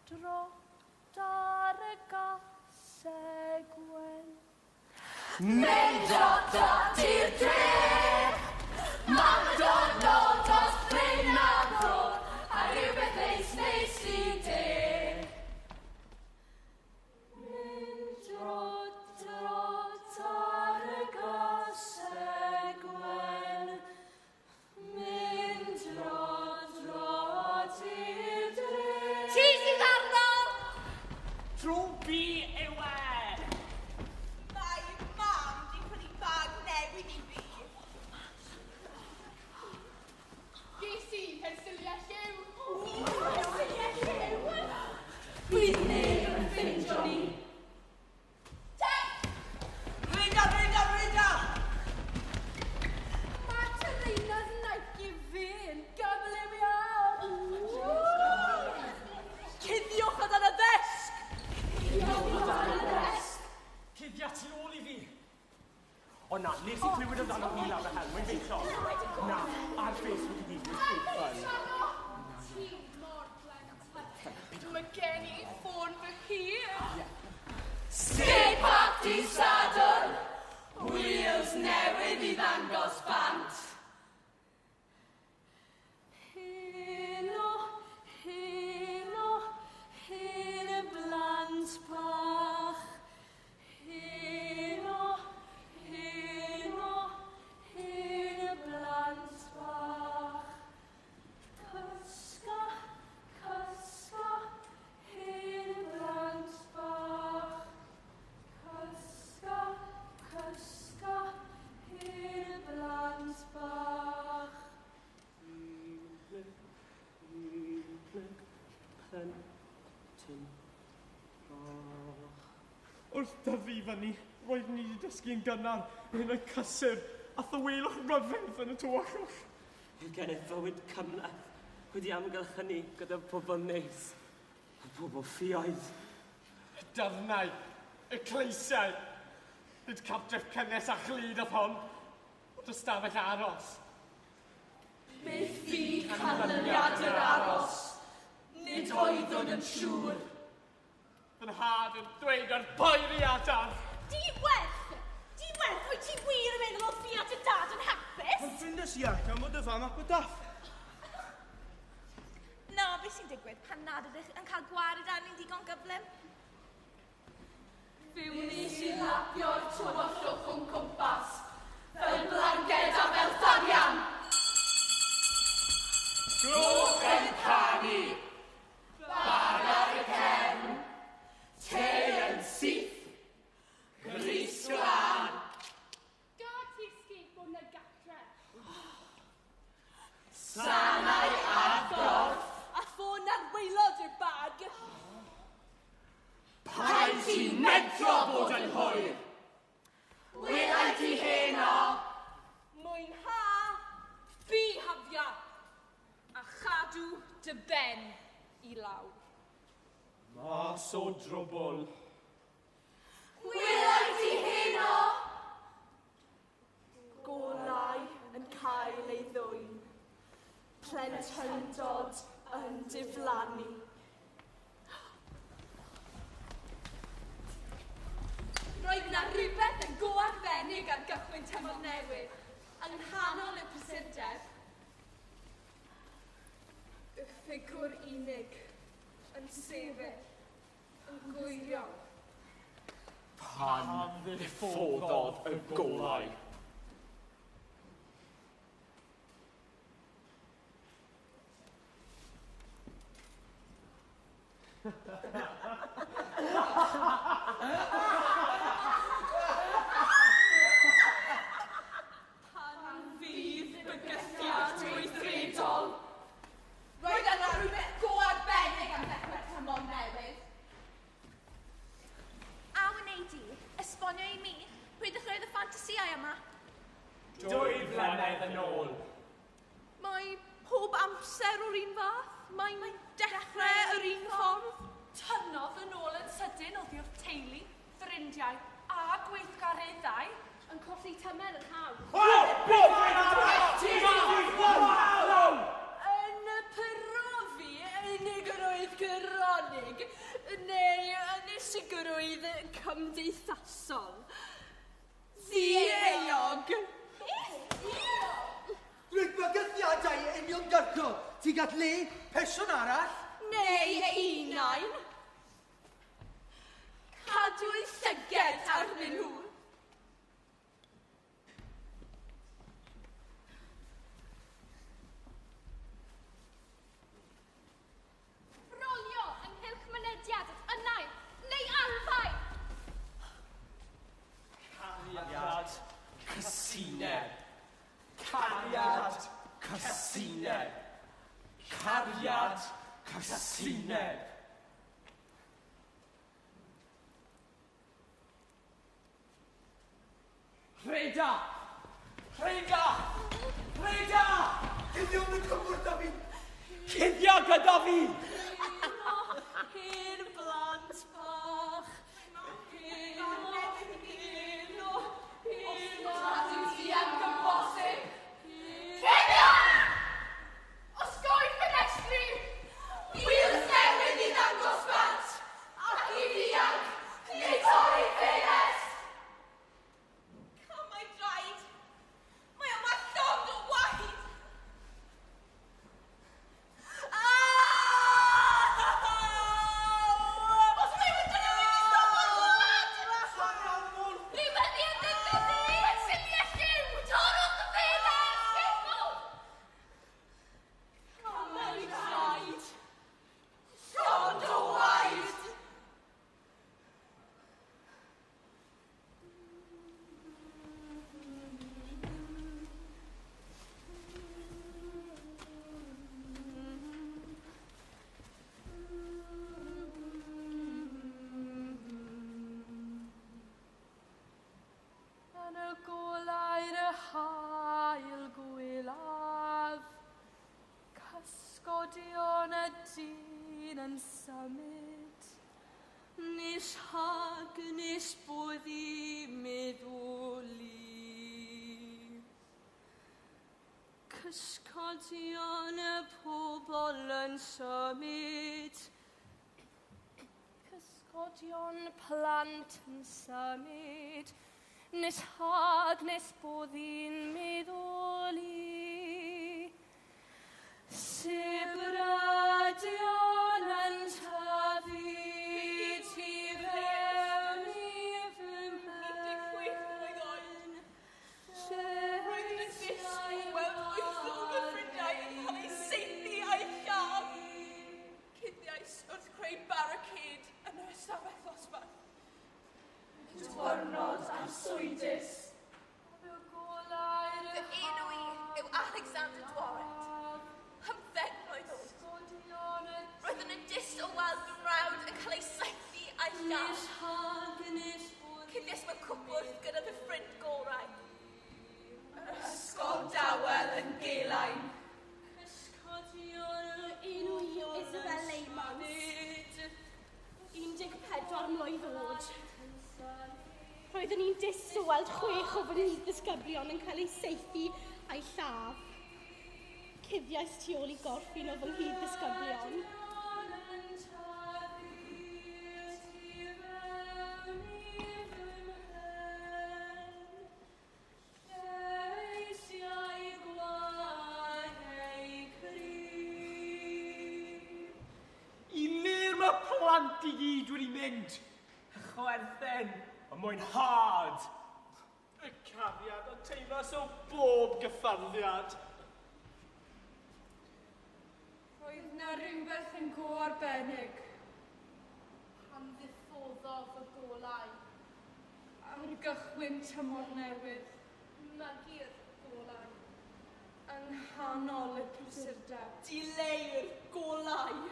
drod ar y gasegwen. Mynd drod i'r dref, mam dod dros bryn a ddod, a rhywbeth neis I deg. Mynd drod ar y gasegwen, mynd drod i'r dref. Ti sydd arno! Trwbi yw e! Mae mam di prynu bag newydd I fi. Ges I pensyliau lliw. Pensyliau lliw? Bydd neb yn ffindio ni. Rwyda! Mae Terina's naici fi yn gyflym iawn. Cuddiwch o dan y ddesg. Cuddia tu ôl I fi. O na, nes I clywed amdano fi lawr y hel, mae'n feithio. Na, ar Facebook I gyd, Mae gen I ffôn fy hun. Skate party Sadwrn, wheels newydd I ddangos bant. Helo, hen y blant bach. Helo, hen y blant bach. Cysga, hen y blant bach. Cysga, hen y blant bach. Wrth dyfu fyny, roedd ni wedi dysgu'n gynnar yn y cysur a thywelwch ryfedd yn y tywyllwch. Gennyf fywyd cymlaeth wedi amgylchynu gyda pobl neis a pobl ffioedd. Darnau, y cleisiau, nid cartref cynnes a chlyd oedd hon, ond ystafell aros. Beth fi canlyniad yr aros, nid oeddwn yn siŵr. Fy nhad yn dweud o'r boeri adar. Di werth, wyt ti wir yn meddwl oedd fi at y dad yn hapus? Ond ffrindes I ac am bod y fam ac o daff. Na, beth sy'n digwydd pan nad ydych yn cael gwared arni'n digon gyflym? Fyw nes I lapio'r tywyllwch o'n cwmpas, fel blanced a fel tharian. Grŵp yn canu, bag ar y cefn, te yn syth, grys glân. Gad ti skateboard na gatre. Sanau a gorff, A ffôn ar waelod i'r bag. paid ti medro bod yn hwyr. Welai ti heno, Mwynha, bihafia, a chadw dy ben I lawr. Mas o drwbl. welai ti heno. Golau yn cael ei ddwyn. Plentyndod yn diflannu. Roedd yna rhywbeth yn go arbennig ar gychwyn tymor newydd, yng nghanol y prysurdeb. Y ffigwr unig yn sefyll, yn gwirio. Pan ddiffododd y golau. Pan fydd bygythiad weithredol. Roedd yna rhywbeth go arbennig am ddechrau tymor newydd. A wneud I, esbonio I mi, pwy ddechreuodd y ffantasiau yma? 2 flynedd yn ôl. Mae pob amser o'r un fath. Mae'n dechrau yr un ffordd. Tynnodd yn ôl yn sydyn oddi wrth teulu, ffrindiau a gweithgareddau yn colli tymer yn hawdd. Yn y pyrofi, unig yr oedd gyroni arbennig, neu yn sicrwydd cymdeithasol. Ddi-eog. Rwy'n bygythiadau uniongyrchol. Ti gall le person arall? Neu unain. Cadw llyged arnyn nhw. Rolio ynghylch mynediad ynain neu alfau. Cariad cysineb. Cariad cysineb. Cariad cysineb. Rheda! Rheda! Rheda! Cyddio yn cymwrdd â fi. Cuddio gyda fi! Hyn blant bach. Cadw ti yn gymosib. Rhedda! Osgoi ffenestri! Wheels newydd i ddangos bant. Ac i ddianc, neu torri ffenest. Camau draed. Mae yma llond o waith. Os mae wedi newid i stopio'r glwad! Ni fyny yn ddefnyddi! Syniau lliw! Torrwch y ffenest! Geffwr! Camau draed. Llond o waith. Yn y golau'r hael gwylaf, cysgodion y dyn yn symud, nes hag nes boddi meddwli. Cysgodion y pobl yn symud, cysgodion plant yn symud, nes hag nes boddi'n meddwli. Sibradion yn tyfu tu fewn i fy mhen. Roedd yn disgwyl weld wyth o gyffredau yn cael ei seithi a'i lladd. Cuddiais wrth creu barricade yn yr ystafell ddosbarth. Diwrnod arswydus. Y golau'r Fy enw i yw Alexander Dwarrant. 15 mlwydd oed. cysgodion y Roedd yn y dyst o weld fy mrawd yn cael ei seithi a'i nes lladd. hag nes boddi. Cuddiais mewn cwpwrdd gyda fy ffrind gorau. Ysgol dawel yn Gelain. Cysgodion y Enw i yw Isabel Leymans. 14 mlwydd oed. Roeddwn i'n dis o weld 6 o fy ddisgyblion yn cael ei seithi a'i lladd. Cuddiais tu ôl i gorffin o fy ddisgyblion. I lir mae plant i gyd wedi mynd. Chwerthen, a mwynhad. Y cariad yn teimlas o bob gyffarddiad. Roedd na rhywbeth yn go arbennig pan ddiffoddodd y golau ar gychwyn tymor newydd, mygu'r golau yng nghanol y prysurdeb. Dileu'r golau,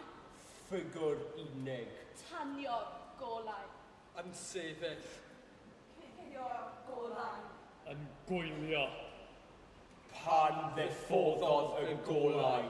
Ffigwr unig. tanio'r golau, Yn sefyll. cuddio'r golau. Yn gwylio. Pan ddiffoddodd y golau.